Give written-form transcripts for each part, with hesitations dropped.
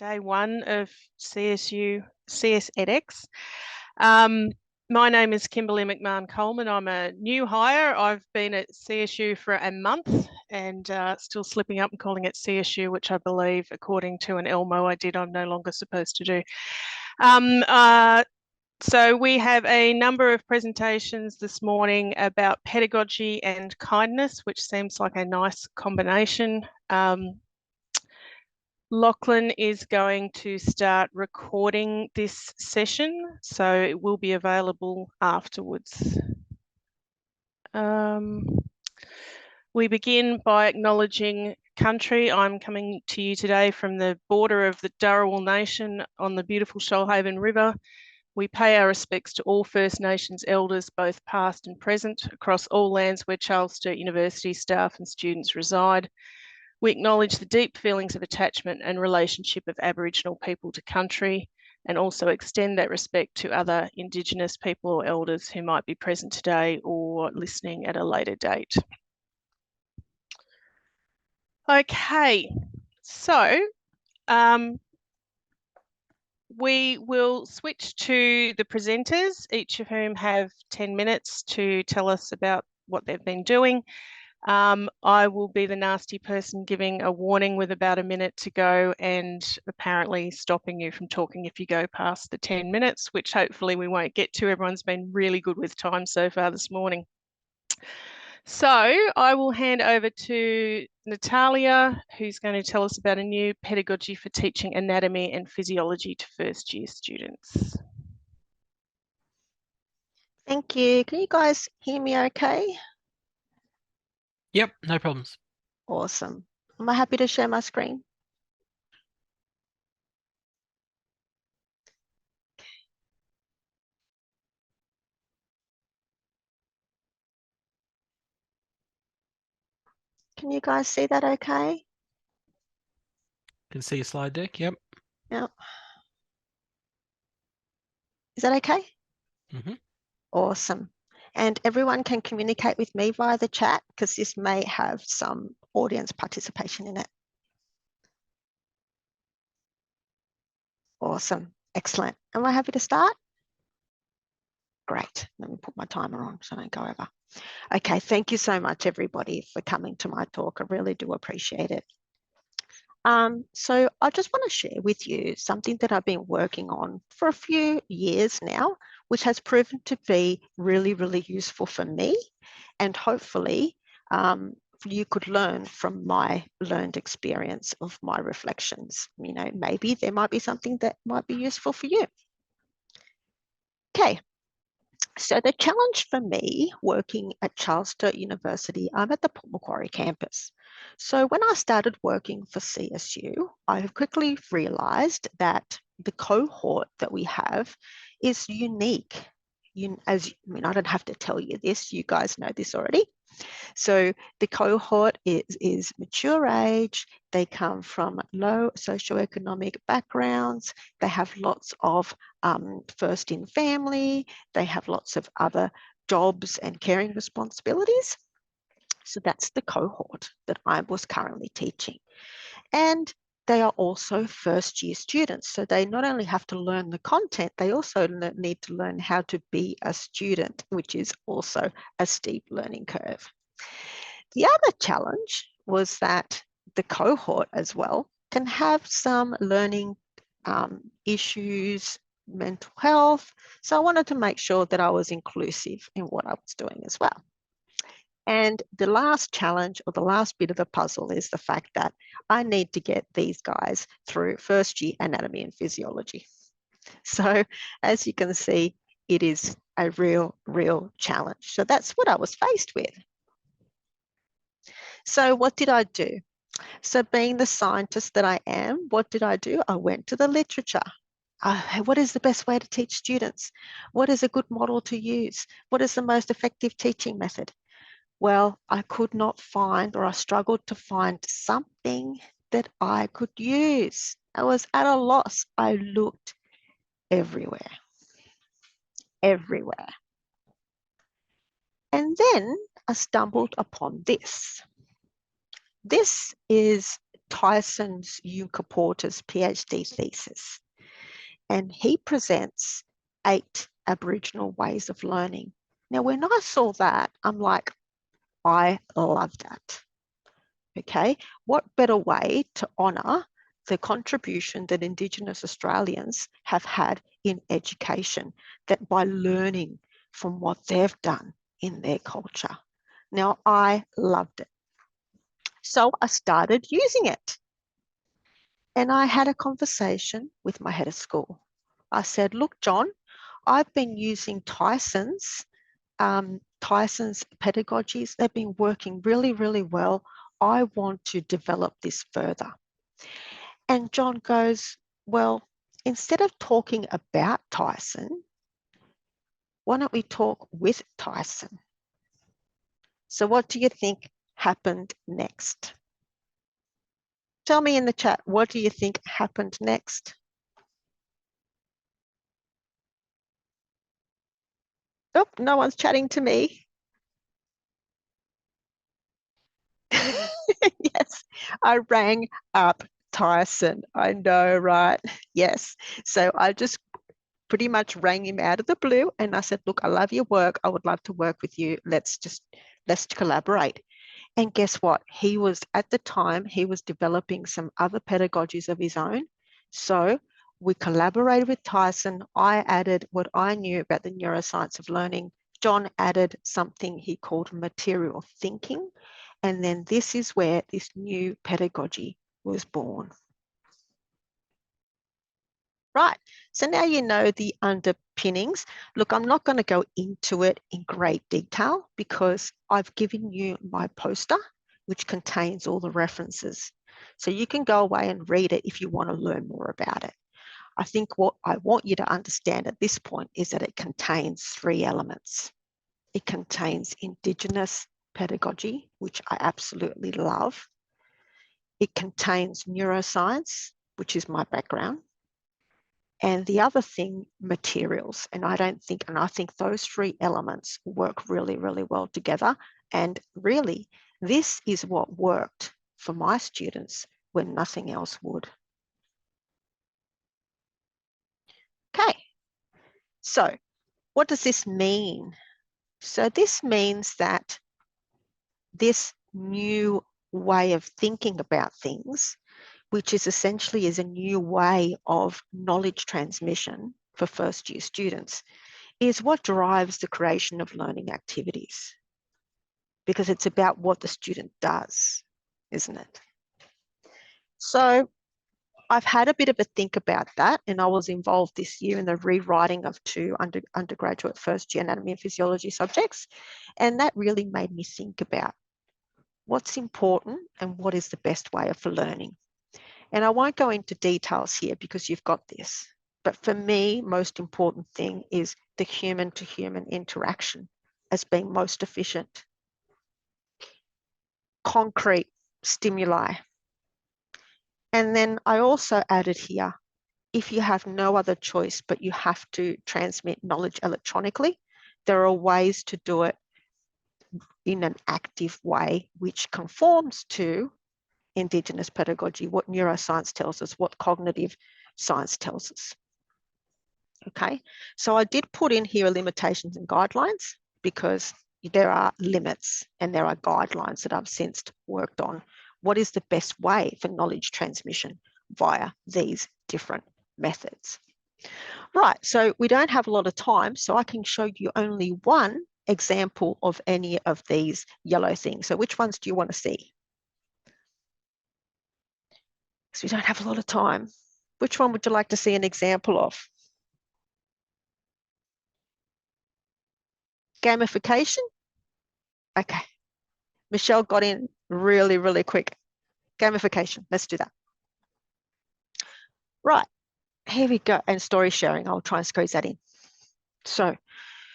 day one of CS EdX. My name is Kimberley McMahon-Coleman. I'm a new hire. I've been at CSU for a month and still slipping up and calling it CSU, which I believe, according to an Elmo I did, I'm no longer supposed to do. So we have a number of presentations this morning about pedagogy and kindness, which seems like a nice combination. Lachlan is going to start recording this session, so it will be available afterwards. We begin by acknowledging country. I'm coming to you today from the border of the Dharawal Nation on the beautiful Shoalhaven River. We pay our respects to all First Nations elders, both past and present, across all lands where Charles Sturt University staff and students reside. We acknowledge the deep feelings of attachment and relationship of Aboriginal people to country, and also extend that respect to other Indigenous people or elders who might be present today or listening at a later date. Okay, so we will switch to the presenters, each of whom have 10 minutes to tell us about what they've been doing. I will be the nasty person giving a warning with about a minute to go and apparently stopping you from talking if you go past the 10 minutes, which hopefully we won't get to. Everyone's been really good with time so far this morning. So I will hand over to Natalia, who's going to tell us about a new pedagogy for teaching anatomy and physiology to first year students. Thank you. Can you guys hear me okay? Yep, no problems. Awesome. Am I happy to share my screen? Can you guys see that okay? Can see your slide deck, yep. Yep. Is that okay? Mm-hmm. Awesome. And everyone can communicate with me via the chat because this may have some audience participation in it. Awesome. Excellent. Am I happy to start? Great. Let me put my timer on so I don't go over. Okay. Thank you so much, everybody, for coming to my talk. I really do appreciate it. So I just want to share with you something that I've been working on for a few years now, which has proven to be really, really useful for me. And hopefully you could learn from my learned experience of my reflections. You know, maybe there might be something that might be useful for you. Okay. So the challenge for me working at Charles Sturt University, I'm at the Port Macquarie campus. So when I started working for CSU, I have quickly realised that the cohort that we have is unique. I don't have to tell you this, you guys know this already. So the cohort is mature age, they come from low socioeconomic backgrounds, they have lots of first in family, they have lots of other jobs and caring responsibilities. So that's the cohort that I was currently teaching. And they are also first year students. So they not only have to learn the content, they also need to learn how to be a student, which is also a steep learning curve. The other challenge was that the cohort as well can have some learning issues, mental health. So I wanted to make sure that I was inclusive in what I was doing as well. And the last challenge or the last bit of the puzzle is the fact that I need to get these guys through first year anatomy and physiology. So as you can see, it is a real challenge. So that's what I was faced with. So what did I do? So being the scientist that I am, what did I do? I went to the literature. What is the best way to teach students? What is a good model to use? What is the most effective teaching method? Well, I could not find, or I struggled to find something that I could use. I was at a loss. I looked everywhere. And then I stumbled upon this. This is Tyson's Juncker-Porter's PhD thesis, and he presents 8 Aboriginal ways of learning. Now, when I saw that, I'm like, I love that. Okay, what better way to honour the contribution that Indigenous Australians have had in education, that by learning from what they've done in their culture. Now, I loved it. So I started using it. And I had a conversation with my head of school. I said, look, John, I've been using Tyson's pedagogies. They've been working really, really well. I want to develop this further. And John goes, well, instead of talking about Tyson, why don't we talk with Tyson? So what do you think happened next? Tell me in the chat, what do you think happened next? Oh, no one's chatting to me. Yes, I rang up Tyson. I know, right? Yes. So I just pretty much rang him out of the blue and I said, look, I love your work. I would love to work with you. Let's collaborate. And guess what? He was, at the time, he was developing some other pedagogies of his own. So we collaborated with Tyson. I added what I knew about the neuroscience of learning. John added something he called material thinking. And then this is where this new pedagogy was born. Right, so now you know the underpinnings. Look, I'm not going to go into it in great detail because I've given you my poster, which contains all the references. So you can go away and read it if you want to learn more about it. I think what I want you to understand at this point is that it contains 3 elements. It contains Indigenous pedagogy, which I absolutely love. It contains neuroscience, which is my background. And the other thing, materials. And I think those 3 elements work really, really well together. And really, this is what worked for my students when nothing else would. Okay, so what does this mean? So this means that this new way of thinking about things, which is essentially a new way of knowledge transmission for first-year students, is what drives the creation of learning activities, because it's about what the student does, isn't it? So I've had a bit of a think about that, and I was involved this year in the rewriting of 2 undergraduate first-year anatomy and physiology subjects, and that really made me think about what's important and what is the best way of learning. And I won't go into details here because you've got this. But for me, most important thing is the human-to-human interaction as being most efficient. Concrete stimuli. And then I also added here, if you have no other choice, but you have to transmit knowledge electronically, there are ways to do it in an active way, which conforms to Indigenous pedagogy, what neuroscience tells us, what cognitive science tells us. Okay, so I did put in here limitations and guidelines because there are limits and there are guidelines that I've since worked on. What is the best way for knowledge transmission via these different methods? Right, so we don't have a lot of time, so I can show you only one example of any of these yellow things. So which ones do you want to see? Because we don't have a lot of time. Which one would you like to see an example of? Gamification? Okay. Michelle got in really, really quick. Gamification, let's do that. Right, here we go. And story sharing, I'll try and squeeze that in. So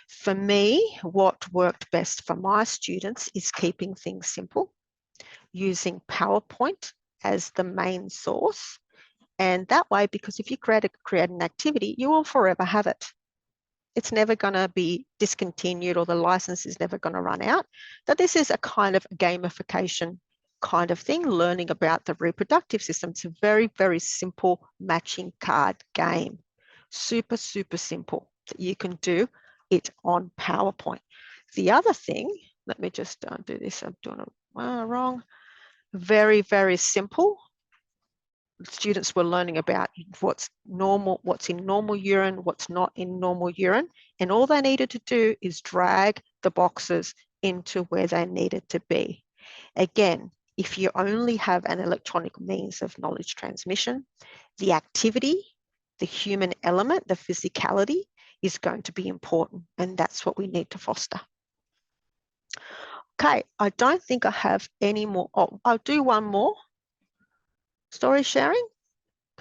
for me, what worked best for my students is keeping things simple, using PowerPoint as the main source. And that way, because if you create an activity, you will forever have it. It's never going to be discontinued or the license is never going to run out. So this is a kind of gamification kind of thing, learning about the reproductive system. It's a very, very simple matching card game. Super, super simple. You can do it on PowerPoint. The other thing, let me just do this. I'm doing it wrong. Very, very simple. Students were learning about what's normal, what's in normal urine, what's not in normal urine. And all they needed to do is drag the boxes into where they needed to be. Again, if you only have an electronic means of knowledge transmission, the activity, the human element, the physicality is going to be important. And that's what we need to foster. Okay, I don't think I have any more. Oh, I'll do one more. Story sharing.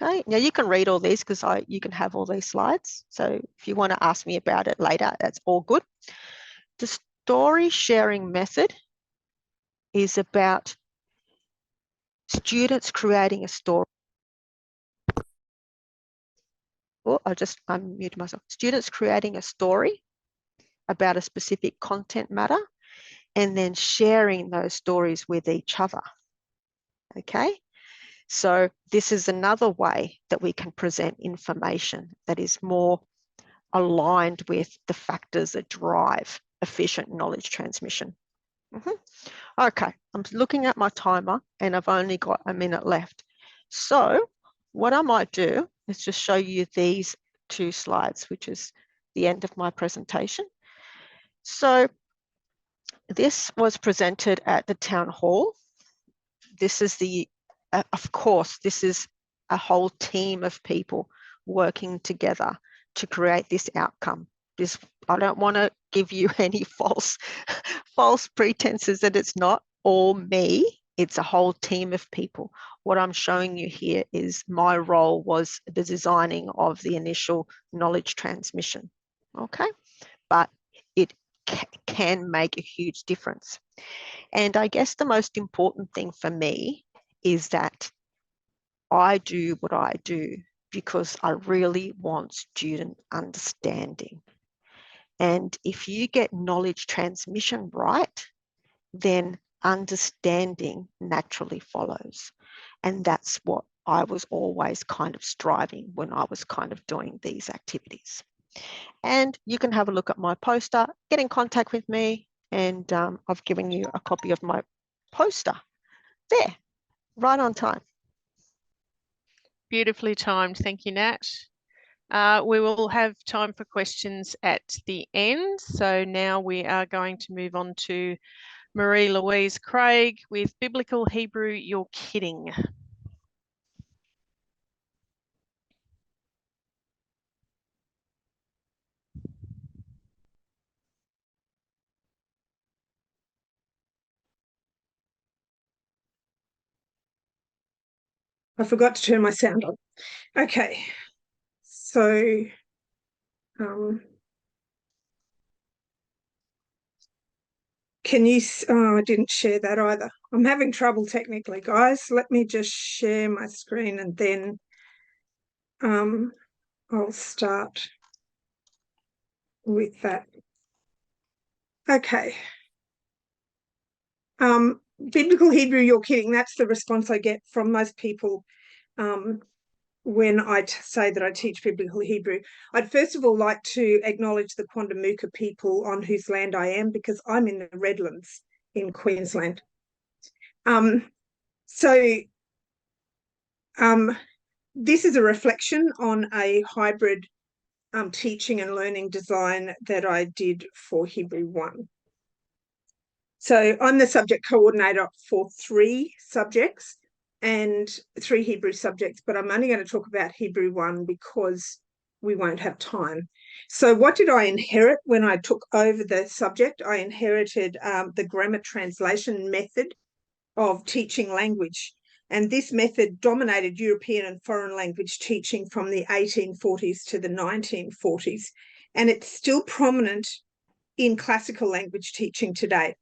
Okay, now you can read all these because you can have all these slides. So if you want to ask me about it later, that's all good. The story sharing method is about students creating a story. Oh, I just unmuted myself. Students creating a story about a specific content matter and then sharing those stories with each other. Okay, so this is another way that we can present information that is more aligned with the factors that drive efficient knowledge transmission. Okay, I'm looking at my timer and I've only got a minute left. So what I might do is just show you these two slides, which is the end of my presentation. So this was presented at the town hall. This is of course, this is a whole team of people working together to create this outcome. I don't want to give you any false pretenses that it's not all me. It's a whole team of people. What I'm showing you here is my role was the designing of the initial knowledge transmission. Okay, but it can make a huge difference. And I guess the most important thing for me is that I do what I do because I really want student understanding. And if you get knowledge transmission right, then understanding naturally follows. And that's what I was always kind of striving when I was kind of doing these activities. And you can have a look at my poster, get in contact with me, and I've given you a copy of my poster there, right on time. Beautifully timed. Thank you, Nat. We will have time for questions at the end. So now we are going to move on to Marie-Louise Craig with Biblical Hebrew, You're Kidding. I forgot to turn my sound on. Okay, so can you, I didn't share that either. I'm having trouble technically, guys. Let me just share my screen and then I'll start with that. Okay. Biblical Hebrew, you're kidding. That's the response I get from most people when I say that I teach Biblical Hebrew. I'd first of all like to acknowledge the Quandamooka people on whose land I am, because I'm in the Redlands in Queensland. This is a reflection on a hybrid teaching and learning design that I did for Hebrew 1. So I'm the subject coordinator for 3 subjects and 3 Hebrew subjects, but I'm only going to talk about Hebrew 1 because we won't have time. So what did I inherit when I took over the subject? I inherited the grammar translation method of teaching language. And this method dominated European and foreign language teaching from the 1840s to the 1940s. And it's still prominent in classical language teaching today.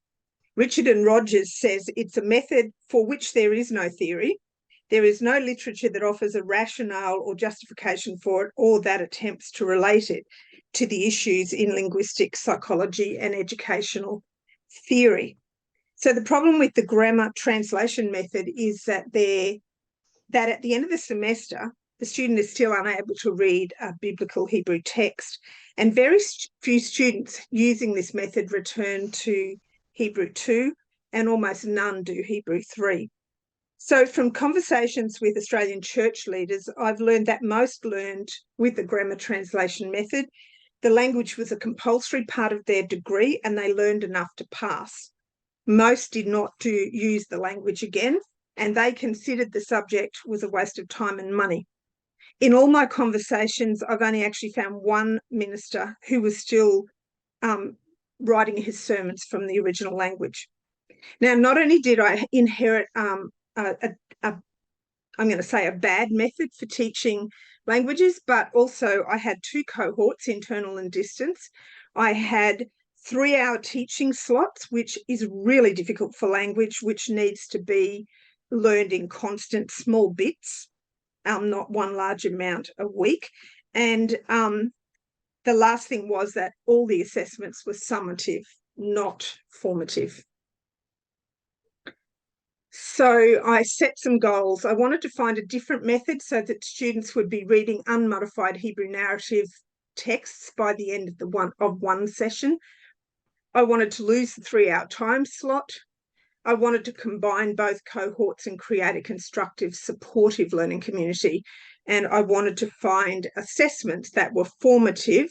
Richard and Rogers says it's a method for which there is no theory. There is no literature that offers a rationale or justification for it, or that attempts to relate it to the issues in linguistic psychology and educational theory. So the problem with the grammar translation method is that at the end of the semester, the student is still unable to read a biblical Hebrew text, and very few students using this method return to Hebrew 2, and almost none do Hebrew 3. So from conversations with Australian church leaders, I've learned that most learned with the grammar translation method. The language was a compulsory part of their degree and they learned enough to pass. Most did not use the language again, and they considered the subject was a waste of time and money. In all my conversations, I've only actually found one minister who was still writing his sermons from the original language. Now, not only did I inherit I'm going to say a bad method for teaching languages, but also I had 2 cohorts, internal and distance. I had 3-hour teaching slots, which is really difficult for language, which needs to be learned in constant small bits, not one large amount a week. And the last thing was that all the assessments were summative, not formative. So I set some goals. I wanted to find a different method so that students would be reading unmodified Hebrew narrative texts by the end of one session. I wanted to lose the 3-hour time slot. I wanted to combine both cohorts and create a constructive, supportive learning community. And I wanted to find assessments that were formative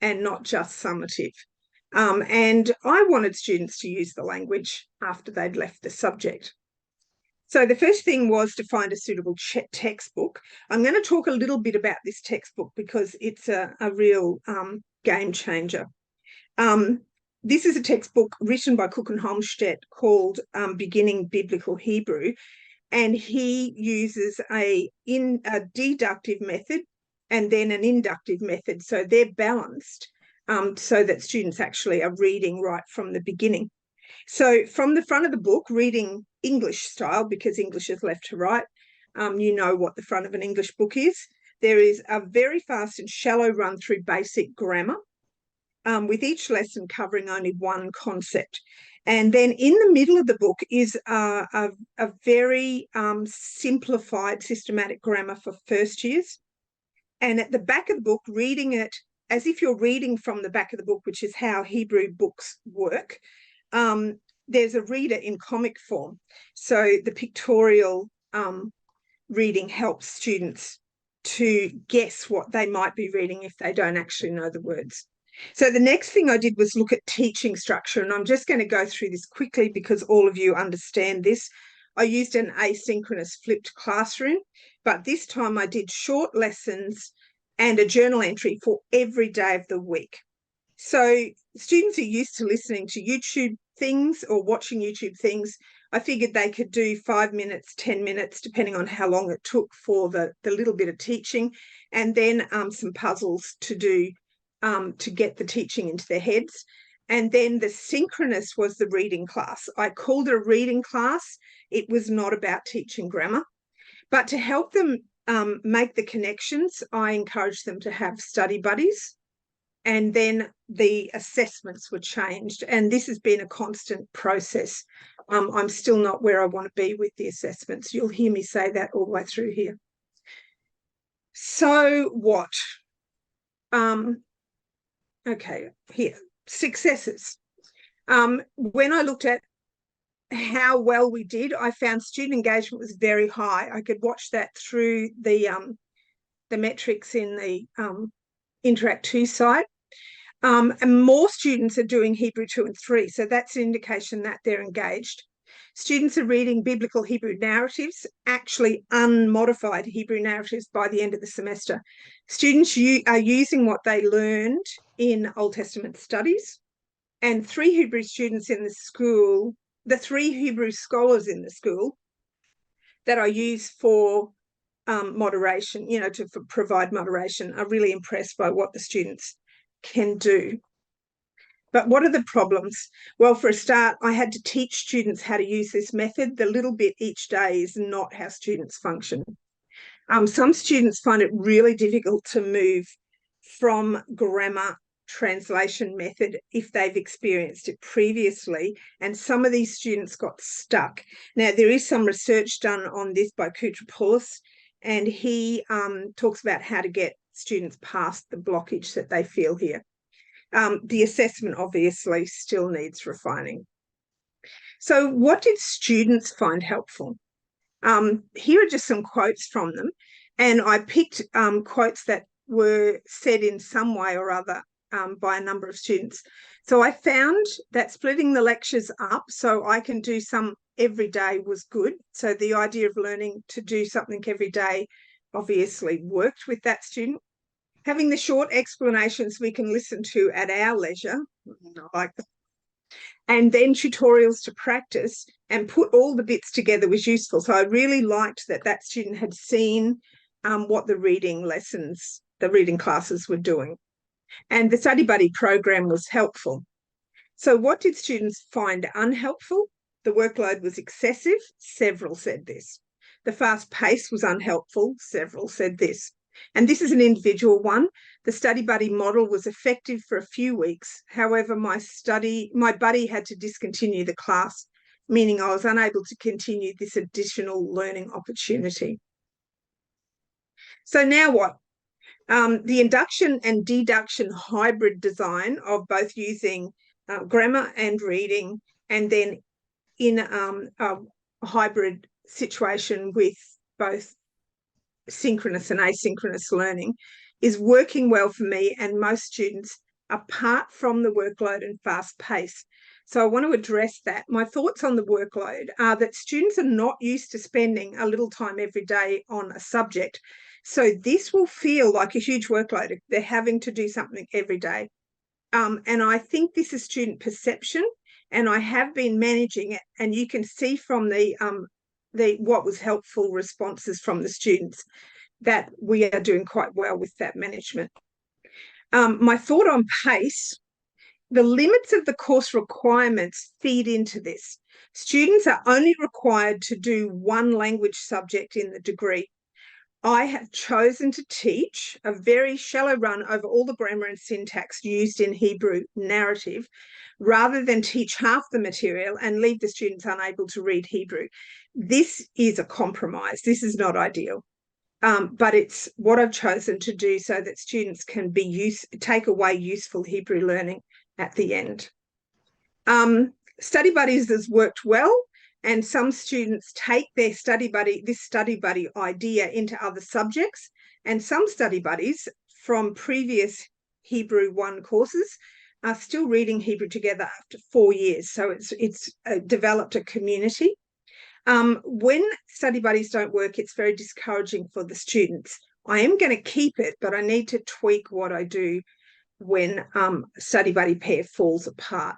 and not just summative. And I wanted students to use the language after they'd left the subject. So the first thing was to find a suitable textbook. I'm going to talk a little bit about this textbook because it's a real game changer. This is a textbook written by Cook and Holmstedt called Beginning Biblical Hebrew, and he uses a deductive method and then an inductive method. So they're balanced so that students actually are reading right from the beginning. So from the front of the book, reading English style, because English is left to right, you know what the front of an English book is. There is a very fast and shallow run through basic grammar, with each lesson covering only one concept. And then in the middle of the book is a very simplified systematic grammar for first years. And at the back of the book, reading it as if you're reading from the back of the book, which is how Hebrew books work, there's a reader in comic form. So the pictorial reading helps students to guess what they might be reading if they don't actually know the words. So the next thing I did was look at teaching structure, and I'm just going to go through this quickly because all of you understand this. I used an asynchronous flipped classroom, but this time I did short lessons and a journal entry for every day of the week. So students are used to listening to YouTube things or watching YouTube things. I figured they could do 5 minutes, 10 minutes, depending on how long it took for the little bit of teaching, and then some puzzles to do to get the teaching into their heads. And then the synchronous was the reading class. I called it a reading class. It was not about teaching grammar. But to help them make the connections, I encouraged them to have study buddies. And then the assessments were changed. And this has been a constant process. I'm still not where I want to be with the assessments. You'll hear me say that all the way through here. So what? Okay, here, successes. When I looked at how well we did, I found student engagement was very high. I could watch that through the metrics in the Interact 2 site. And more students are doing Hebrew 2 and 3, so that's an indication that they're engaged. Students are reading biblical Hebrew narratives, actually unmodified Hebrew narratives by the end of the semester. Students are using what they learned in Old Testament studies, and 3 Hebrew students in the school, the 3 Hebrew scholars in the school that I use for moderation, to provide moderation, are really impressed by what the students can do. But what are the problems? Well, for a start, I had to teach students how to use this method. The little bit each day is not how students function. Some students find it really difficult to move from grammar translation method if they've experienced it previously, and some of these students got stuck. Now, there is some research done on this by Kutropoulos, and he talks about how to get students past the blockage that they feel here. The assessment obviously still needs refining. So what did students find helpful? Here are just some quotes from them, and I picked quotes that were said in some way or other by a number of students. So I found that splitting the lectures up so I can do some every day was good. So the idea of learning to do something every day obviously worked with that student. Having the short explanations we can listen to at our leisure, I like that. And then tutorials to practice and put all the bits together was useful. So I really liked that that student had seen what the reading lessons, the reading classes were doing. And the study buddy program was helpful. So what did students find unhelpful? The workload was excessive. Several said this. The fast pace was unhelpful. Several said this. And this is an individual one. The study buddy model was effective for a few weeks. However, my buddy had to discontinue the class, meaning I was unable to continue this additional learning opportunity. So now what? The induction and deduction hybrid design of both using grammar and reading, and then in a hybrid situation with both synchronous and asynchronous learning is working well for me and most students, apart from the workload and fast pace. So I want to address that. My thoughts on the workload are that students are not used to spending a little time every day on a subject. So this will feel like a huge workload if they're having to do something every day. And I think this is student perception, and I have been managing it. And you can see from the what was helpful responses from the students that we are doing quite well with that management. My thought on pace, the limits of the course requirements feed into this. Students are only required to do one language subject in the degree. I have chosen to teach a very shallow run over all the grammar and syntax used in Hebrew narrative, rather than teach half the material and leave the students unable to read Hebrew. This is a compromise. This is not ideal. But it's what I've chosen to do so that students can take away useful Hebrew learning at the end. Study buddies has worked well, and some students take their this study buddy idea into other subjects, and some study buddies from previous Hebrew 1 courses are still reading Hebrew together after 4 years. So it's developed a community. When study buddies don't work, it's very discouraging for the students. I am going to keep it, but I need to tweak what I do when study buddy pair falls apart.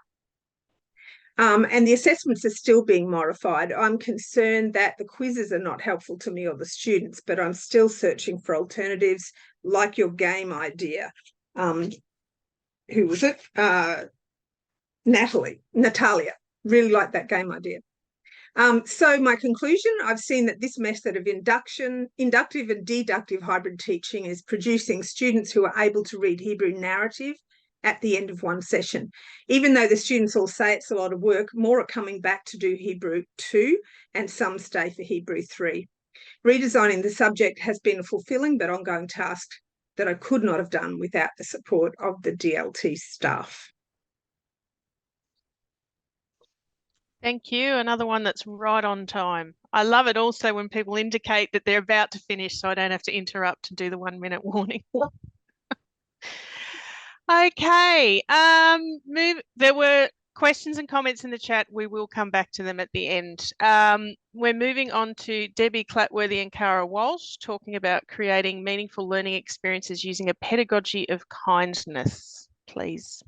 And the assessments are still being modified. I'm concerned that the quizzes are not helpful to me or the students, but I'm still searching for alternatives like your game idea. Who was it? Natalia. Really like that game idea. So my conclusion, I've seen that this method of inductive and deductive hybrid teaching is producing students who are able to read Hebrew narrative at the end of one session. Even though the students all say it's a lot of work, more are coming back to do Hebrew 2 and some stay for Hebrew 3. Redesigning the subject has been a fulfilling but ongoing task that I could not have done without the support of the DLT staff. Thank you. Another one that's right on time. I love it also when people indicate that they're about to finish so I don't have to interrupt and do the 1 minute warning. Okay. There were questions and comments in the chat. We will come back to them at the end. We're moving on to Debbie Clatworthy and Cara Walsh talking about creating meaningful learning experiences using a pedagogy of kindness, please.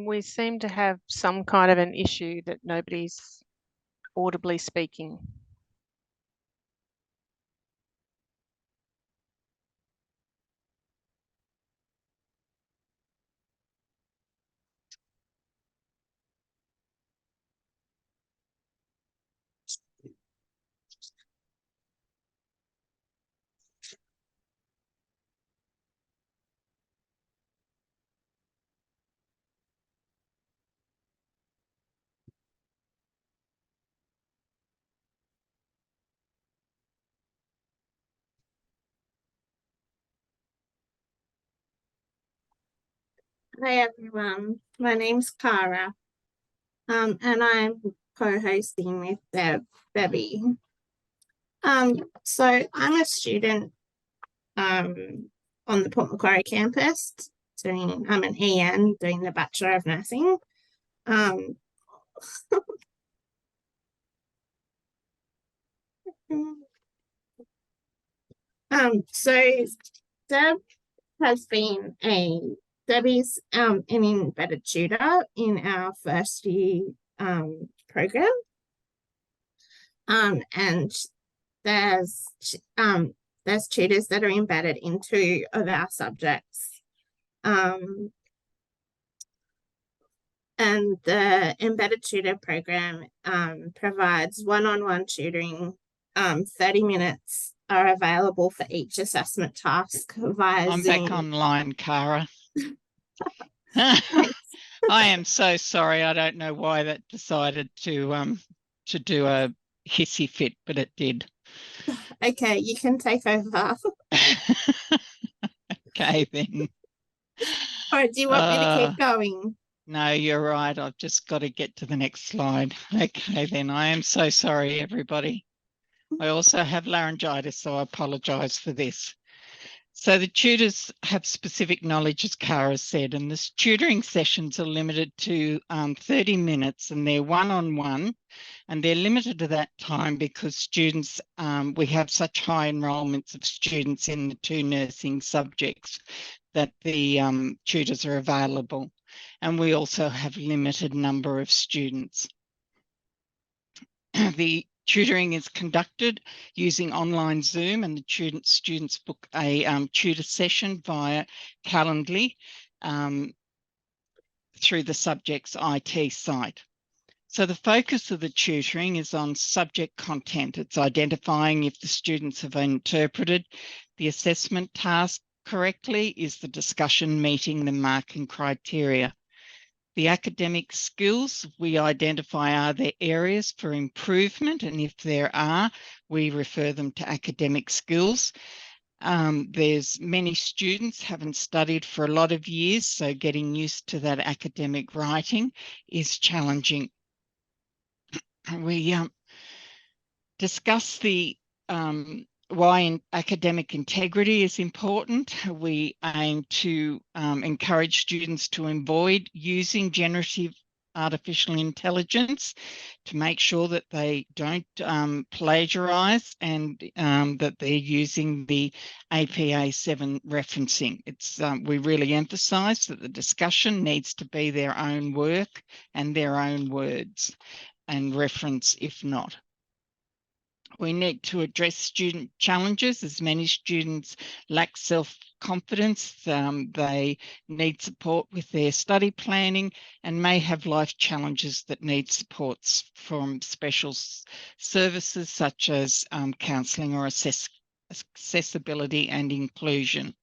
We seem to have some kind of an issue that nobody's audibly speaking. Hi everyone, my name's Cara, and I'm co-hosting with Debbie. So I'm a student on the Port Macquarie campus. I'm an EN doing the Bachelor of Nursing. So Deb has been Debbie's an embedded tutor in our first year program. And there's tutors that are embedded in 2 of our subjects. And the embedded tutor program provides one-on-one tutoring. 30 minutes are available for each assessment task via I'm Zoom. back online, Cara. I am so sorry. I don't know why that decided to do a hissy fit, but it did. Okay, you can take over. Okay, then. Or do you want me to keep going? No, you're right. I've just got to get to the next slide. Okay, then. I am so sorry, everybody. I also have laryngitis, so I apologise for this. So the tutors have specific knowledge, as Cara said, and the tutoring sessions are limited to 30 minutes, and they're one-on-one, and they're limited to that time because students, we have such high enrolments of students in the 2 nursing subjects that the tutors are available, and we also have limited number of students. The tutoring is conducted using online Zoom, and the students book a tutor session via Calendly through the subject's IT site. So the focus of the tutoring is on subject content. It's identifying if the students have interpreted the assessment task correctly. Is the discussion meeting the marking criteria? The academic skills, we identify are there areas for improvement, and if there are, we refer them to academic skills. There's many students haven't studied for a lot of years, so getting used to that academic writing is challenging. We discuss the why academic integrity is important. We aim to encourage students to avoid using generative artificial intelligence, to make sure that they don't plagiarise, and that they're using the APA 7 referencing. It's we really emphasise that the discussion needs to be their own work and their own words, and reference if not. We need to address student challenges, as many students lack self-confidence. They need support with their study planning and may have life challenges that need supports from special services such as counselling or accessibility and inclusion.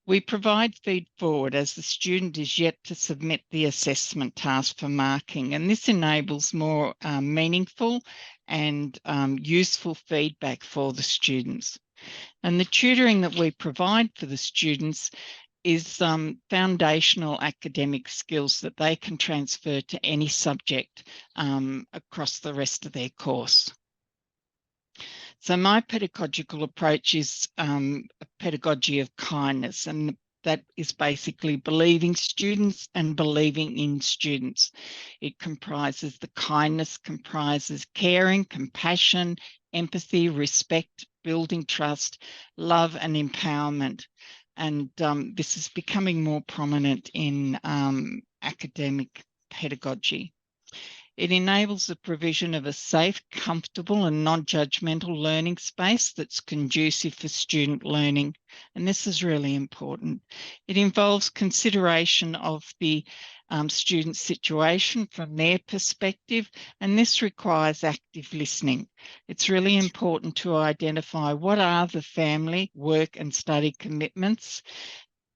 We provide feed forward as the student is yet to submit the assessment task for marking, and this enables more meaningful and useful feedback for the students. And the tutoring that we provide for the students is foundational academic skills that they can transfer to any subject across the rest of their course. So my pedagogical approach is a pedagogy of kindness, and the that is basically believing students and believing in students. It comprises the kindness, comprises caring, compassion, empathy, respect, building trust, love and empowerment. And this is becoming more prominent in academic pedagogy. It enables the provision of a safe, comfortable and non-judgmental learning space that's conducive for student learning. And this is really important. It involves consideration of the student's situation from their perspective, and this requires active listening. It's really important to identify what are the family, work and study commitments.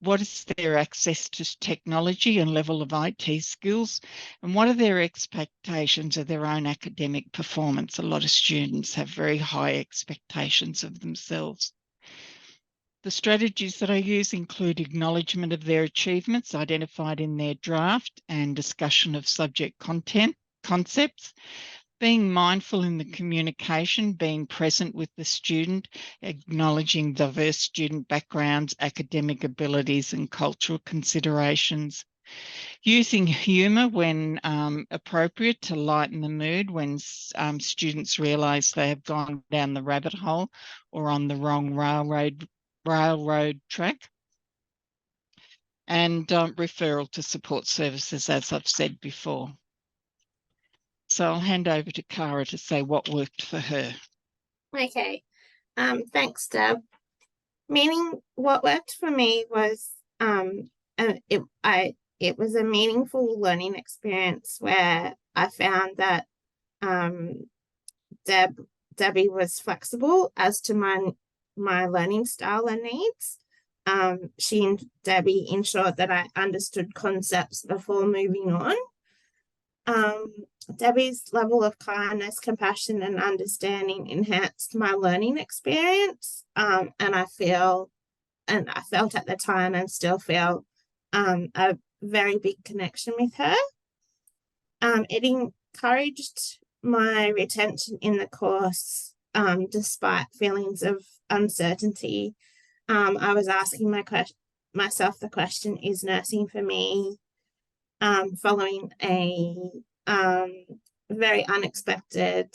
What is their access to technology and level of IT skills? And what are their expectations of their own academic performance? A lot of students have very high expectations of themselves. The strategies that I use include acknowledgement of their achievements identified in their draft and discussion of subject concepts, being mindful in the communication, being present with the student, acknowledging diverse student backgrounds, academic abilities and cultural considerations. Using humour when appropriate to lighten the mood when students realise they have gone down the rabbit hole or on the wrong railroad track. And referral to support services, as I've said before. So I'll hand over to Cara to say what worked for her. Okay, thanks, Deb. What worked for me was it was a meaningful learning experience where I found that Debbie was flexible as to my learning style and needs. Debbie ensured that I understood concepts before moving on. Debbie's level of kindness, compassion and understanding enhanced my learning experience, and I felt at the time and still feel a very big connection with her. It encouraged my retention in the course despite feelings of uncertainty. I was asking myself the question, is nursing for me? Following a very unexpected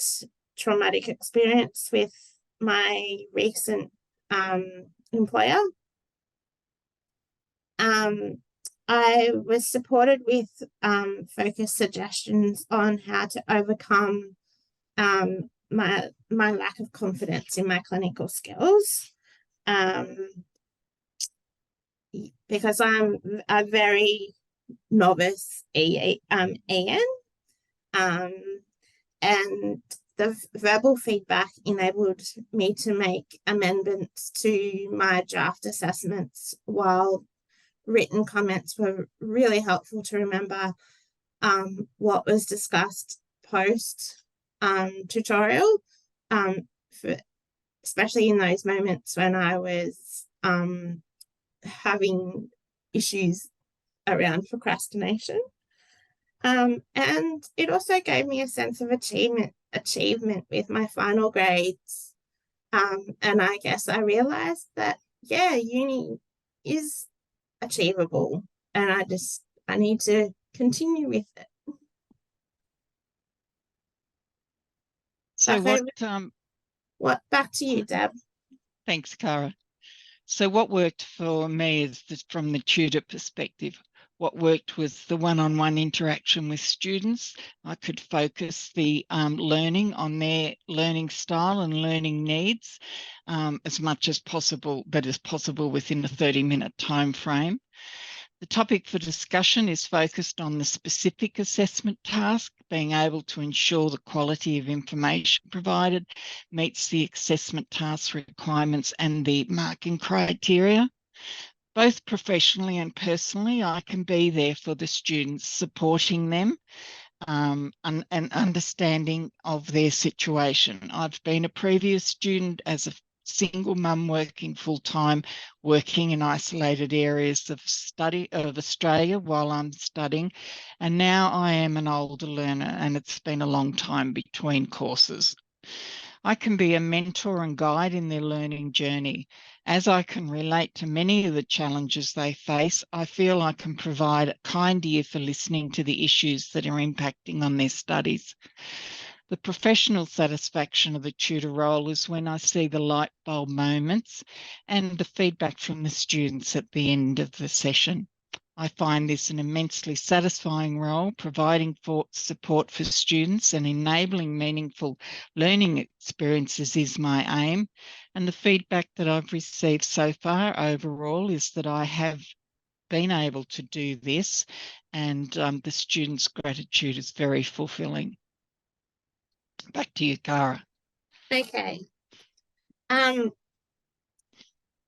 traumatic experience with my recent employer. I was supported with focused suggestions on how to overcome my lack of confidence in my clinical skills, because I'm a very novice EN, and the verbal feedback enabled me to make amendments to my draft assessments, while written comments were really helpful to remember what was discussed post tutorial, especially in those moments when I was having issues around procrastination. And it also gave me a sense of achievement with my final grades. And I guess I realized that, yeah, uni is achievable, and I need to continue with it. So back to you, Deb. Thanks, Cara. So what worked for me is from the tutor perspective. What worked was the one-on-one interaction with students. I could focus the learning on their learning style and learning needs as much as possible, but as possible within a 30-minute time frame. The topic for discussion is focused on the specific assessment task, being able to ensure the quality of information provided meets the assessment task requirements and the marking criteria. Both professionally and personally, I can be there for the students, supporting them and understanding of their situation. I've been a previous student as a single mum working full-time, working in isolated areas of Australia while I'm studying, and now I am an older learner and it's been a long time between courses. I can be a mentor and guide in their learning journey. As I can relate to many of the challenges they face, I feel I can provide a kind ear for listening to the issues that are impacting on their studies. The professional satisfaction of the tutor role is when I see the light bulb moments and the feedback from the students at the end of the session. I find this an immensely satisfying role, providing support for students and enabling meaningful learning experiences is my aim. And the feedback that I've received so far overall is that I have been able to do this, and the students' gratitude is very fulfilling. Back to you, Cara. Okay.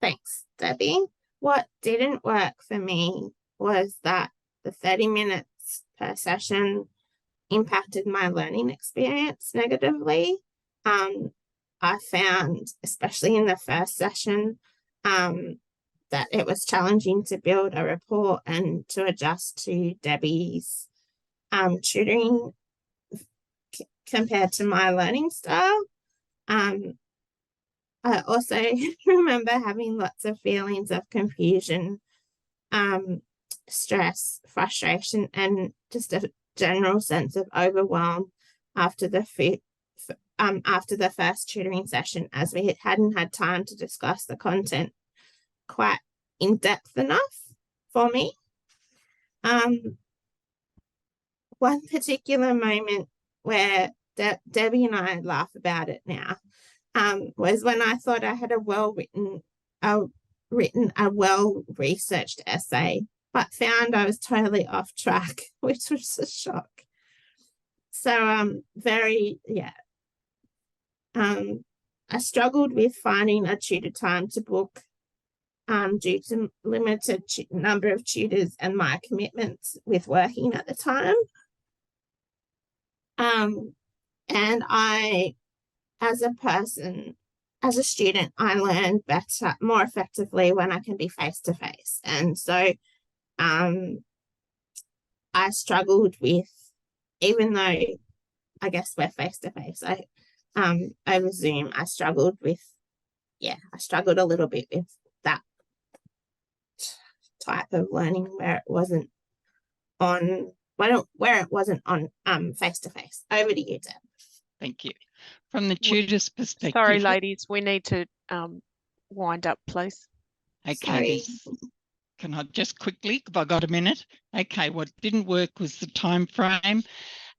Thanks, Debbie. What didn't work for me was that the 30 minutes per session impacted my learning experience negatively. I found, especially in the first session, that it was challenging to build a rapport and to adjust to Debbie's tutoring compared to my learning style. I also remember having lots of feelings of confusion, stress, frustration, and just a general sense of overwhelm after the first tutoring session, as we hadn't had time to discuss the content quite in depth enough for me. One particular moment where Debbie and I laugh about it now was when I thought I had a well-researched essay, but found I was totally off track, which was a shock. So I struggled with finding a tutor time to book due to limited number of tutors and my commitments with working at the time. And I, as a person, as a student, I learn better, more effectively when I can be face-to-face. And so I struggled with, even though I guess we're face-to-face, over Zoom, I struggled a little bit with that type of learning where it wasn't on, face-to-face. Over to you, Deb. Thank you. From the tutor's perspective. Sorry, ladies, we need to wind up, please. Okay, can I just quickly, have I got a minute? Okay, what didn't work was the time frame,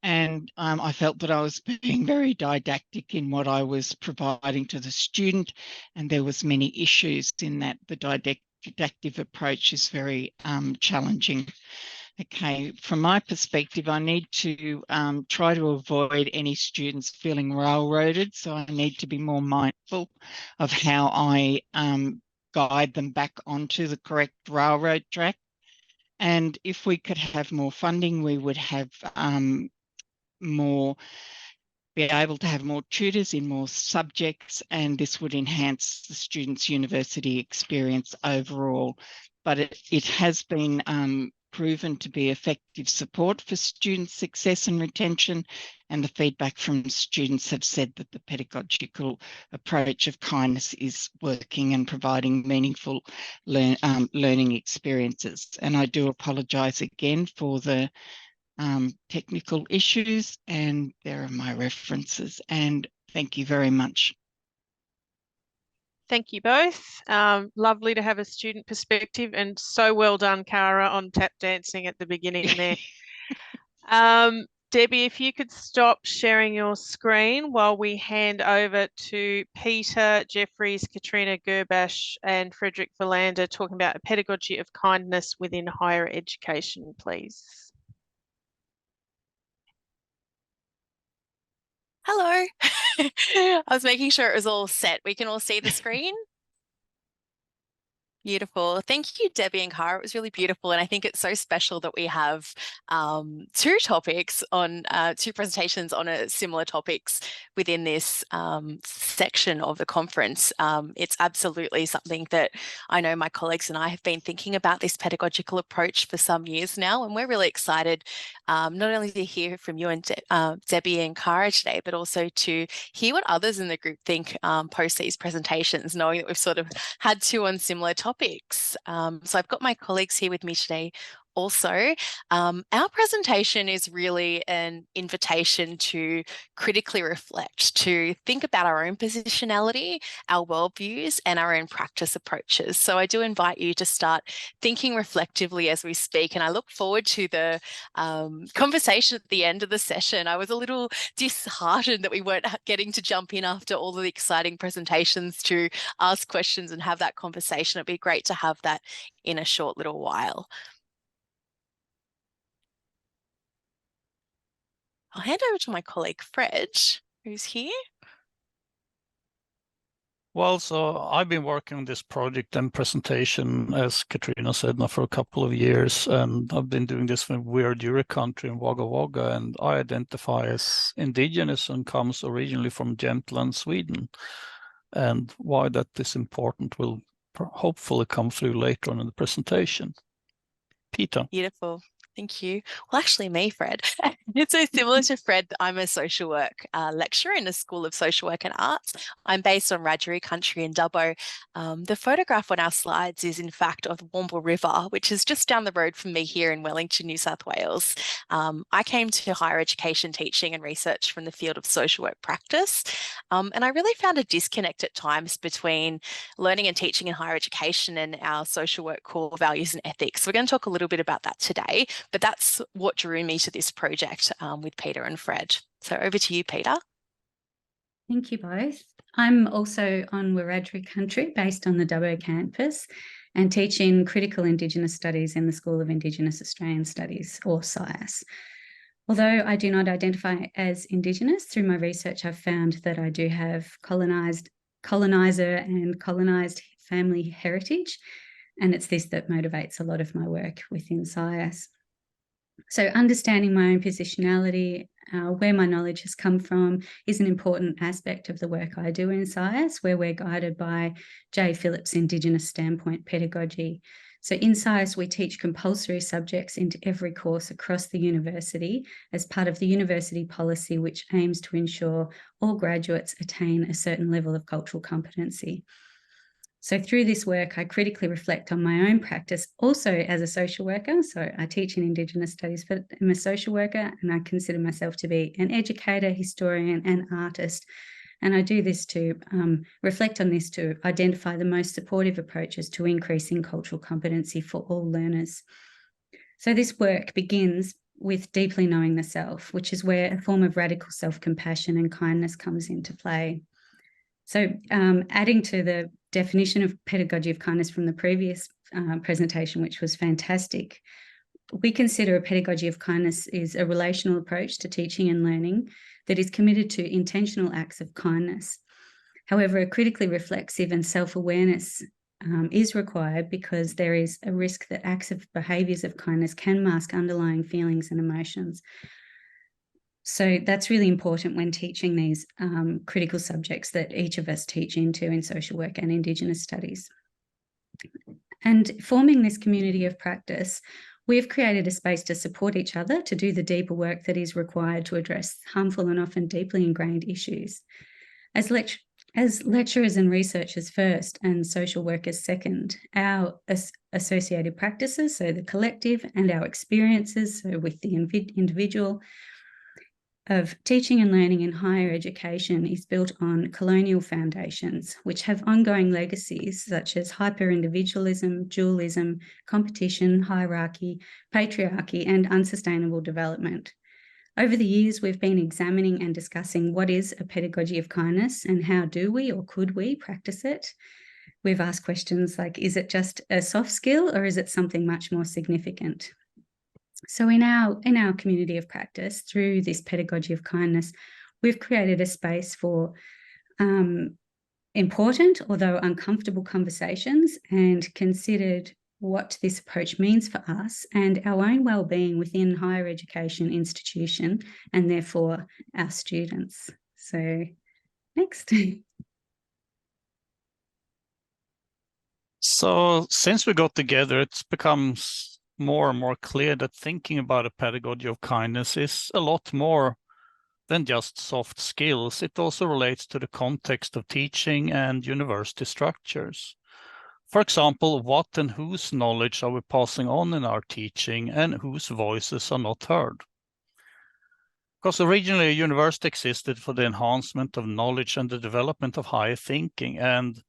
and I felt that I was being very didactic in what I was providing to the student, and there was many issues in that. The didactic approach is very challenging. Okay, from my perspective, I need to try to avoid any students feeling railroaded. So I need to be more mindful of how I guide them back onto the correct railroad track. And if we could have more funding, we would have be able to have more tutors in more subjects, and this would enhance the students' university experience overall. But it has been proven to be effective support for student success and retention, and the feedback from students have said that the pedagogical approach of kindness is working and providing meaningful learning experiences. And I do apologise again for the technical issues, and there are my references, and thank you very much. Thank you both. Lovely to have a student perspective, and so well done, Cara, on tap dancing at the beginning there. Debbie, if you could stop sharing your screen while we hand over to Peta, Jeffries, Katrina, Gersbach, and Fredrik Velander talking about a pedagogy of kindness within higher education, please. Hello. I was making sure it was all set. We can all see the screen. Beautiful. Thank you, Debbie and Cara. It was really beautiful. And I think it's so special that we have two topics on two presentations on a similar topics within this section of the conference. It's absolutely something that I know my colleagues and I have been thinking about, this pedagogical approach, for some years now. And we're really excited not only to hear from you and Debbie and Cara today, but also to hear what others in the group think post these presentations, knowing that we've sort of had two on similar topics. So I've got my colleagues here with me today also. Our presentation is really an invitation to critically reflect, to think about our own positionality, our worldviews, and our own practice approaches. So I do invite you to start thinking reflectively as we speak, and I look forward to the conversation at the end of the session. I was a little disheartened that we weren't getting to jump in after all of the exciting presentations to ask questions and have that conversation. It'd be great to have that in a short little while. I'll hand over to my colleague Fred, who's here. Well, so I've been working on this project and presentation, as Katrina said, now for a couple of years, and I've been doing this for Wiradjuri country in Wagga Wagga, and I identify as Indigenous and comes originally from Jämtland, Sweden. And why that is important will hopefully come through later on in the presentation. Peta. Beautiful. Thank you. Well, actually me, Fred. It's so similar to Fred. I'm a social work lecturer in the School of Social Work and Arts. I'm based on Wiradjuri country in Dubbo. The photograph on our slides is in fact of the Wamble River, which is just down the road from me here in Wellington, New South Wales. I came to higher education teaching and research from the field of social work practice. And I really found a disconnect at times between learning and teaching in higher education and our social work core values and ethics. We're going to talk a little bit about that today, but that's what drew me to this project with Peta and Fred. So over to you, Peta. Thank you both. I'm also on Wiradjuri country, based on the Dubbo campus, and teaching critical Indigenous studies in the School of Indigenous Australian Studies, or SIAS. Although I do not identify as Indigenous, through my research I've found that I do have coloniser and colonised family heritage, and it's this that motivates a lot of my work within SIAS. So understanding my own positionality, where my knowledge has come from, is an important aspect of the work I do in SIAS, where we're guided by J. Phillips' Indigenous Standpoint Pedagogy. So in SIAS, we teach compulsory subjects into every course across the university as part of the university policy, which aims to ensure all graduates attain a certain level of cultural competency. So through this work, I critically reflect on my own practice, also as a social worker. So I teach in Indigenous studies, but I'm a social worker, and I consider myself to be an educator, historian, and artist. And I do this to reflect on this, to identify the most supportive approaches to increasing cultural competency for all learners. So this work begins with deeply knowing the self, which is where a form of radical self-compassion and kindness comes into play. So adding to the definition of pedagogy of kindness from the previous presentation, which was fantastic, we consider a pedagogy of kindness is a relational approach to teaching and learning that is committed to intentional acts of kindness. However, a critically reflexive and self-awareness is required, because there is a risk that acts of behaviours of kindness can mask underlying feelings and emotions. So that's really important when teaching these critical subjects that each of us teach into in social work and Indigenous studies. And forming this community of practice, we've created a space to support each other to do the deeper work that is required to address harmful and often deeply ingrained issues. As lecturers and researchers first, and social workers second, our associated practices, so the collective, and our experiences, so with the individual, of teaching and learning in higher education is built on colonial foundations, which have ongoing legacies such as hyper-individualism, dualism, competition, hierarchy, patriarchy, and unsustainable development. Over the years, we've been examining and discussing what is a pedagogy of kindness and how do we or could we practice it. We've asked questions like, is it just a soft skill or is it something much more significant? So in our community of practice, through this pedagogy of kindness, we've created a space for important, although uncomfortable conversations, and considered what this approach means for us and our own well-being within higher education institution and therefore our students. So next. So since we got together, it becomes more and more clear that thinking about a pedagogy of kindness is a lot more than just soft skills. It also relates to the context of teaching and university structures. For example, what and whose knowledge are we passing on in our teaching and whose voices are not heard? Because originally a university existed for the enhancement of knowledge and the development of higher thinking, and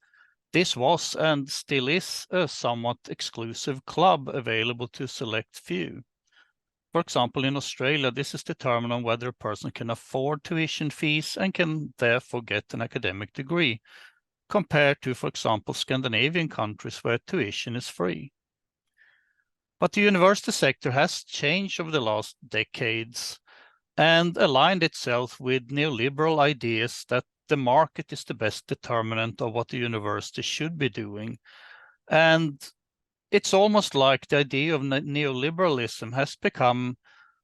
this was and still is a somewhat exclusive club available to a select few. For example, in Australia, this is determined on whether a person can afford tuition fees and can therefore get an academic degree, compared to, for example, Scandinavian countries where tuition is free. But the university sector has changed over the last decades and aligned itself with neoliberal ideas that the market is the best determinant of what the university should be doing. And it's almost like the idea of neoliberalism has become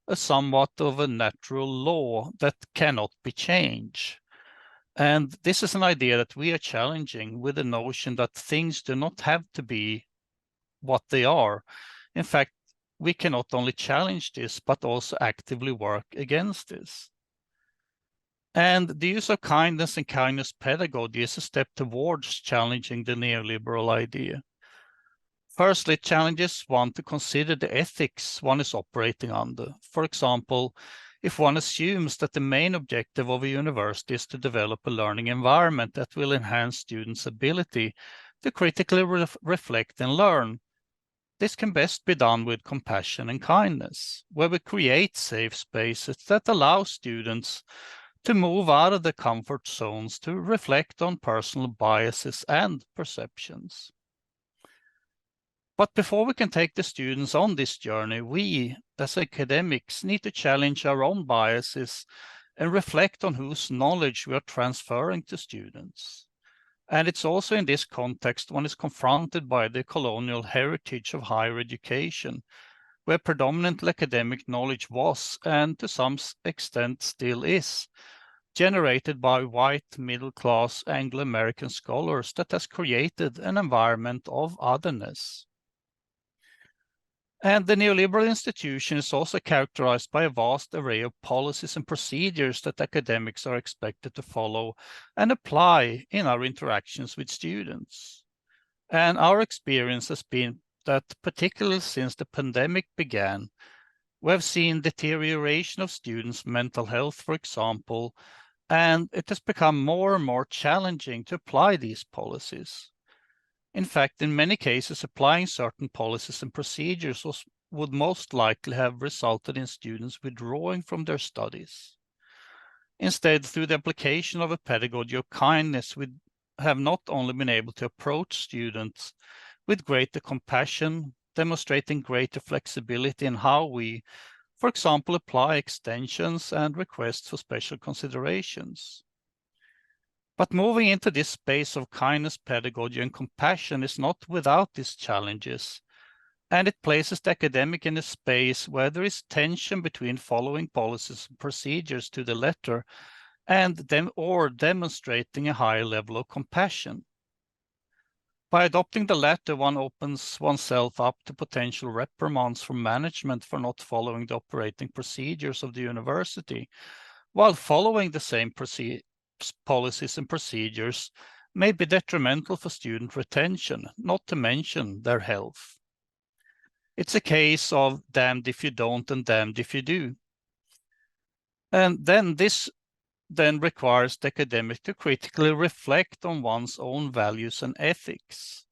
a somewhat of a natural law that cannot be changed. And this is an idea that we are challenging with the notion that things do not have to be what they are. In fact, we can not only challenge this, but also actively work against this. And the use of kindness and kindness pedagogy is a step towards challenging the neoliberal idea. Firstly, it challenges one to consider the ethics one is operating under. For example, if one assumes that the main objective of a university is to develop a learning environment that will enhance students' ability to critically reflect and learn, this can best be done with compassion and kindness, where we create safe spaces that allow students to move out of the comfort zones to reflect on personal biases and perceptions. But before we can take the students on this journey, we, as academics, need to challenge our own biases and reflect on whose knowledge we are transferring to students. And it's also in this context one is confronted by the colonial heritage of higher education, where predominantly academic knowledge was, and to some extent still is, generated by white middle-class Anglo-American scholars that has created an environment of otherness. And the neoliberal institution is also characterized by a vast array of policies and procedures that academics are expected to follow and apply in our interactions with students. And our experience has been that, particularly since the pandemic began, we have seen deterioration of students' mental health, for example, and it has become more and more challenging to apply these policies. In fact, in many cases, applying certain policies and procedures would most likely have resulted in students withdrawing from their studies. Instead, through the application of a pedagogy of kindness, we have not only been able to approach students with greater compassion, demonstrating greater flexibility in how we, for example, apply extensions and requests for special considerations. But moving into this space of kindness, pedagogy, and compassion is not without these challenges, and it places the academic in a space where there is tension between following policies and procedures to the letter and demonstrating a higher level of compassion. By adopting the latter, one opens oneself up to potential reprimands from management for not following the operating procedures of the university, while following the same policies and procedures may be detrimental for student retention, not to mention their health. It's a case of damned if you don't and damned if you do. And then this requires the academic to critically reflect on one's own values and ethics.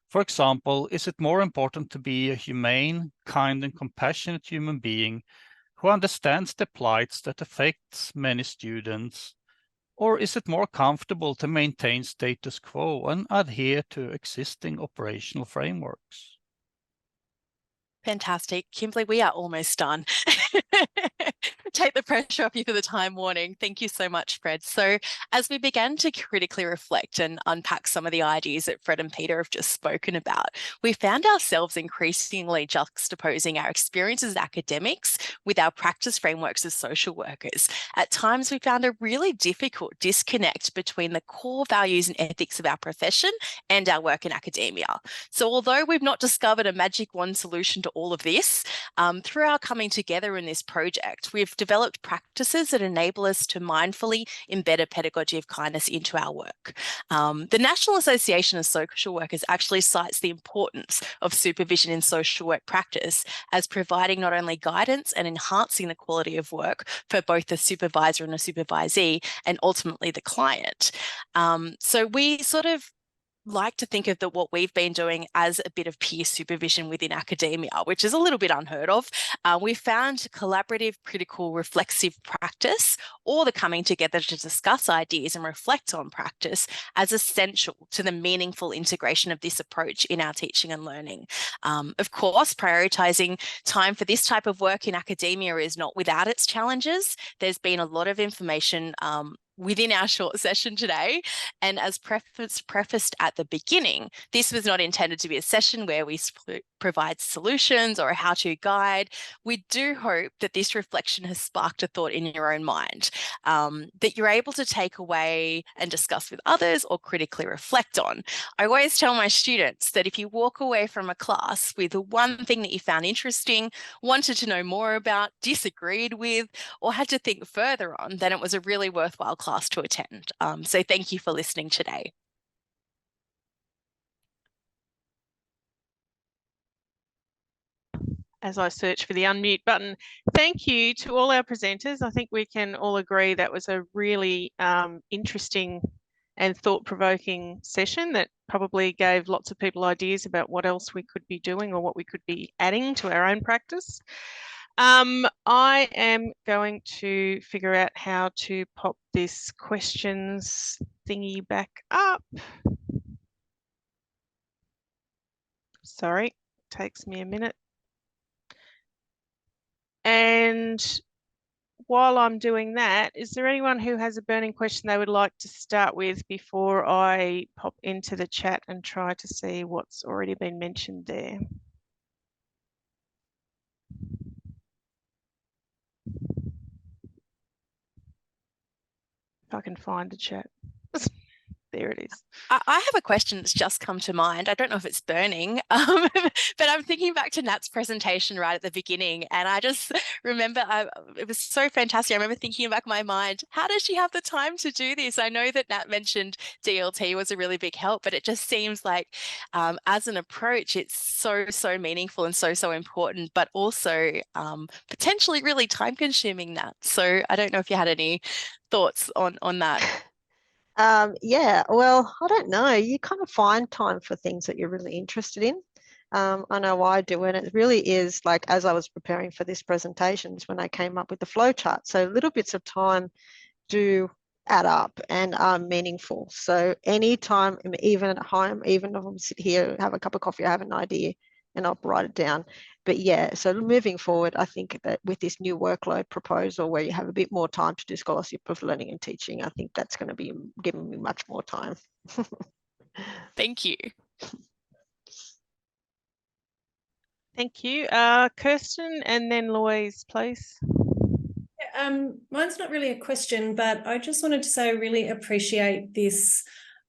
For example, is it more important to be a humane, kind, and compassionate human being who understands the plights that affects many students, or is it more comfortable to maintain status quo and adhere to existing operational frameworks? Fantastic. Kimberley, we are almost done. take the pressure off you for the time warning. Thank you so much, Fred. So as we began to critically reflect and unpack some of the ideas that Fred and Peter have just spoken about, we found ourselves increasingly juxtaposing our experiences as academics with our practice frameworks as social workers. At times, we found a really difficult disconnect between the core values and ethics of our profession and our work in academia. So although we've not discovered a magic wand solution to all of this, through our coming together in this project, we've developed practices that enable us to mindfully embed a pedagogy of kindness into our work. The National Association of Social Workers actually cites the importance of supervision in social work practice as providing not only guidance and enhancing the quality of work for both the supervisor and the supervisee, and ultimately the client. So we sort of like to think of what we've been doing as a bit of peer supervision within academia, which is a little bit unheard of. We found collaborative, critical, reflexive practice, or the coming together to discuss ideas and reflect on practice, as essential to the meaningful integration of this approach in our teaching and learning. Of course, prioritising time for this type of work in academia is not without its challenges. There's been a lot of information within our short session today. And as prefaced at the beginning, this was not intended to be a session where we provide solutions or a how-to guide. We do hope that this reflection has sparked a thought in your own mind, that you're able to take away and discuss with others or critically reflect on. I always tell my students that if you walk away from a class with one thing that you found interesting, wanted to know more about, disagreed with, or had to think further on, then it was a really worthwhile class to attend. So thank you for listening today. As I search for the unmute button, thank you to all our presenters. I think we can all agree that was a really interesting and thought-provoking session that probably gave lots of people ideas about what else we could be doing or what we could be adding to our own practice. I am going to figure out how to pop this questions thingy back up. Sorry, takes me a minute. And while I'm doing that, is there anyone who has a burning question they would like to start with before I pop into the chat and try to see what's already been mentioned there? If I can find the chat. There it is. I have a question that's just come to mind. I don't know if it's burning, but I'm thinking back to Nat's presentation right at the beginning, and I just remember it was so fantastic. I remember thinking back in my mind, how does she have the time to do this? I know that Nat mentioned DLT was a really big help, but it just seems like as an approach, it's so meaningful and so important, but also potentially really time consuming, Nat. So I don't know if you had any thoughts on that. Yeah, well, I don't know. You kind of find time for things that you're really interested in. I know I do, and it really is like, as I was preparing for this presentation, is when I came up with the flow chart. So little bits of time do add up and are meaningful. So anytime, even at home, even if I'm sit here, have a cup of coffee, I have an idea and I'll write it down. But yeah, so moving forward, I think that with this new workload proposal where you have a bit more time to do scholarship of learning and teaching, I think that's going to be giving me much more time. Thank you. Thank you. Kirsten and then Louise, please. Mine's not really a question, but I just wanted to say I really appreciate this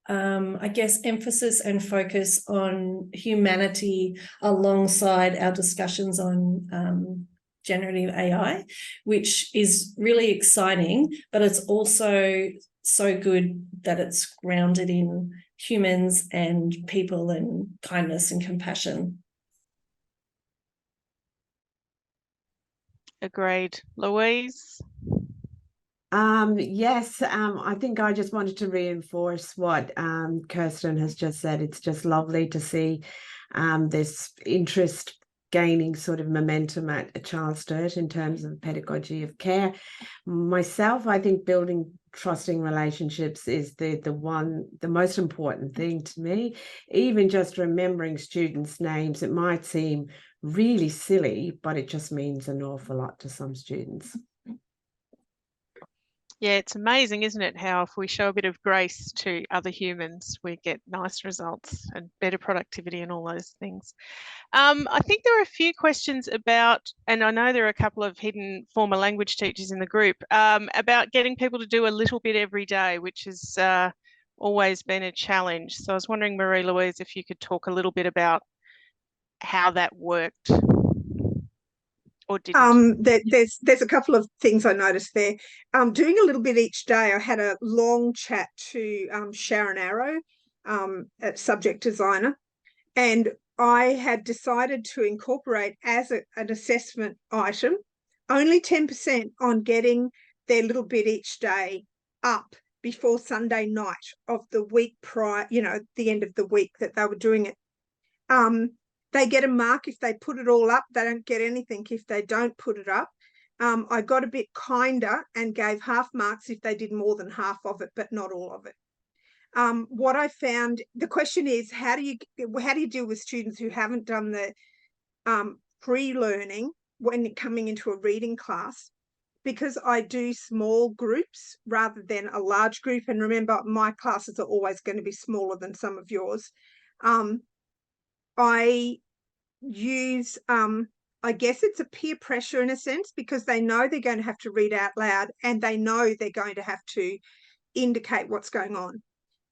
I guess, emphasis and focus on humanity alongside our discussions on generative AI, which is really exciting, but it's also so good that it's grounded in humans and people and kindness and compassion. Agreed. Louise? Yes, I think I just wanted to reinforce what Kirsten has just said. It's just lovely to see this interest gaining sort of momentum at Charles Sturt in terms of pedagogy of care. Myself, I think building trusting relationships is the most important thing to me. Even just remembering students' names, it might seem really silly, but it just means an awful lot to some students. Yeah, it's amazing, isn't it, how if we show a bit of grace to other humans, we get nice results and better productivity and all those things. I think there are a few questions about, and I know there are a couple of hidden former language teachers in the group, about getting people to do a little bit every day, which has always been a challenge. So I was wondering, Marie-Louise, if you could talk a little bit about how that worked. Or didn't. There's a couple of things I noticed there. Doing a little bit each day, I had a long chat to Sharon Arrow at Subject Designer, and I had decided to incorporate as an assessment item only 10% on getting their little bit each day up before Sunday night of the week prior, the end of the week that they were doing it. They get a mark if they put it all up. They don't get anything if they don't put it up. I got a bit kinder and gave half marks if they did more than half of it, but not all of it. What I found, the question is, how do you deal with students who haven't done the pre-learning when coming into a reading class? Because I do small groups rather than a large group. And remember, my classes are always going to be smaller than some of yours. I use, I guess it's a peer pressure in a sense, because they know they're going to have to read out loud and they know they're going to have to indicate what's going on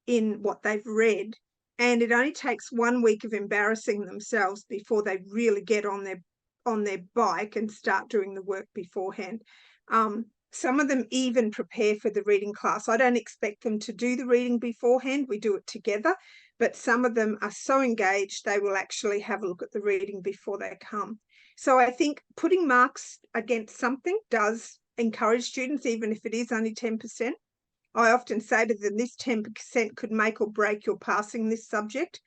in what they've read. And it only takes 1 week of embarrassing themselves before they really get on their bike and start doing the work beforehand. Some of them even prepare for the reading class. I don't expect them to do the reading beforehand. We do it together. But some of them are so engaged, they will actually have a look at the reading before they come. So I think putting marks against something does encourage students, even if it is only 10%. I often say to them, this 10% could make or break your passing this subject.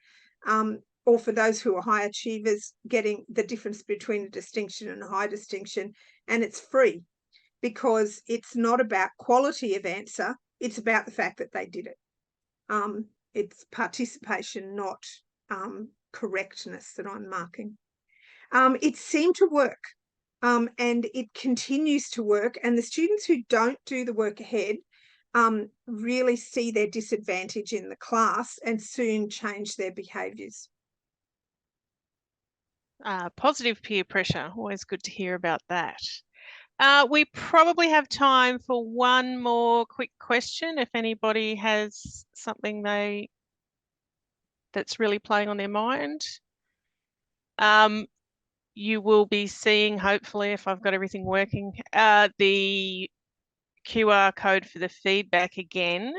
Or for those who are high achievers, getting the difference between a distinction and a high distinction. And it's free, because it's not about quality of answer. It's about the fact that they did it. It's participation, not correctness that I'm marking. It seemed to work, and it continues to work. And the students who don't do the work ahead really see their disadvantage in the class and soon change their behaviours. Positive peer pressure, always good to hear about that. We probably have time for one more quick question if anybody has something that's really playing on their mind. You will be seeing, hopefully, if I've got everything working, the QR code for the feedback again.